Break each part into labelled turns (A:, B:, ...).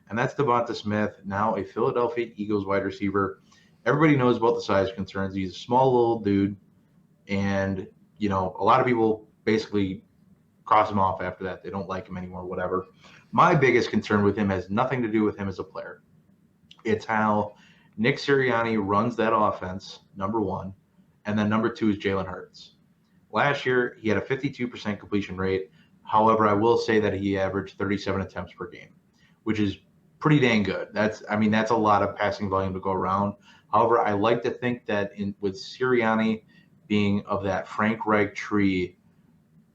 A: and that's DeVonta Smith, now a Philadelphia Eagles wide receiver. Everybody knows about the size concerns. He's a small little dude, and a lot of people basically cross him off after that. They don't like him anymore, whatever. My biggest concern with him has nothing to do with him as a player. It's how Nick Sirianni runs that offense, number one, and then number two is Jalen Hurts. Last year, he had a 52% completion rate. However, I will say that he averaged 37 attempts per game, which is pretty dang good. That's a lot of passing volume to go around. However, I like to think that with Sirianni being of that Frank Reich tree,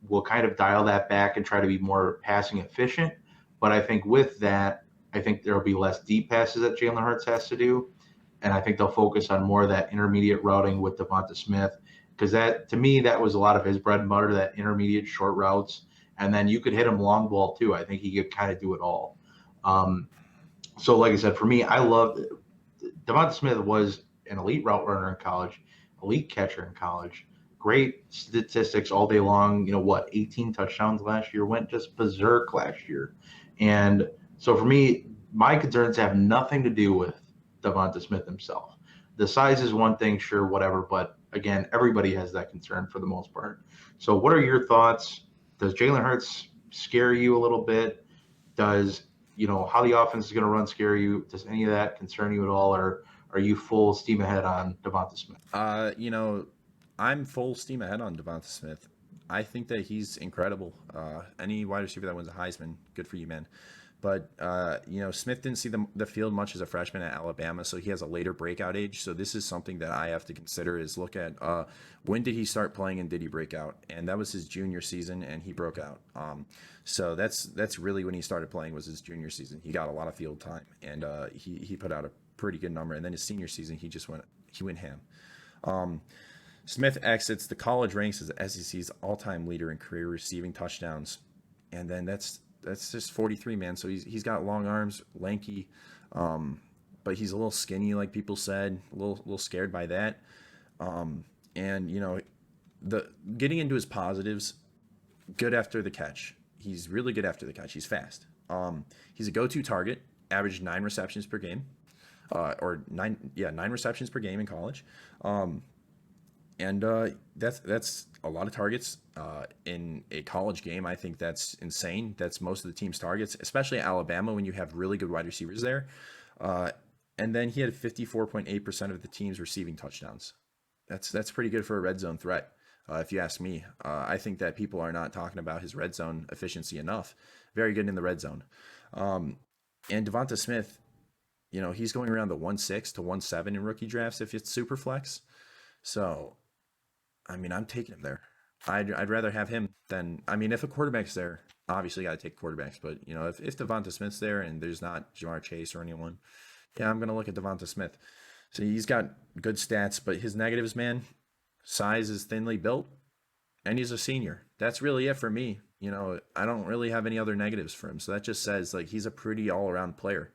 A: we'll kind of dial that back and try to be more passing efficient. But I think with that, I think there'll be less deep passes that Jalen Hurts has to do. And I think they'll focus on more of that intermediate routing with DeVonta Smith. Because that, to me, that was a lot of his bread and butter, that intermediate short routes. And then you could hit him long ball too. I think he could kind of do it all. So like I said, for me, I loved it. DeVonta Smith was an elite route runner in college, elite catcher in college, great statistics all day long. 18 touchdowns last year, went just berserk last year. And so for me, my concerns have nothing to do with DeVonta Smith himself. The size is one thing, sure, whatever. But again, everybody has that concern for the most part. So what are your thoughts? Does Jalen Hurts scare you a little bit? Does how the offense is going to run scare you? Does any of that concern you at all, or are you full steam ahead on DeVonta Smith?
B: I'm full steam ahead on DeVonta Smith. I think that he's incredible. Any wide receiver that wins a Heisman, good for you, man. But Smith didn't see the field much as a freshman at Alabama, so he has a later breakout age. So this is something that I have to consider: is look at when did he start playing and did he break out? And that was his junior season, and he broke out. So that's really when he started playing, was his junior season. He got a lot of field time, and he put out a pretty good number. And then his senior season, he went ham. Smith exits the college ranks as the SEC's all-time leader in career receiving touchdowns, and then that's just 43, man. So he's got long arms, lanky, but he's a little skinny, like people said, a little scared by that. And the getting into his positives, good after the catch. He's really good after the catch. He's fast. He's a go-to target. Averaged 9 receptions per game, or nine receptions per game in college. And that's a lot of targets in a college game. I think that's insane. That's most of the team's targets, especially at Alabama when you have really good wide receivers there. And then he had 54.8% of the team's receiving touchdowns. That's pretty good for a red zone threat, if you ask me. I think that people are not talking about his red zone efficiency enough. Very good in the red zone. And DeVonta Smith, he's going around the 1.6 to 1.7 in rookie drafts if it's super flex. So I'm taking him there. I'd rather have him than, if a quarterback's there, obviously got to take quarterbacks. But, if DeVonta Smith's there and there's not Jamar Chase or anyone, yeah, I'm going to look at DeVonta Smith. So he's got good stats, but his negatives, man, size is thinly built, and he's a senior. That's really it for me. I don't really have any other negatives for him. So that just says, like, he's a pretty all-around player.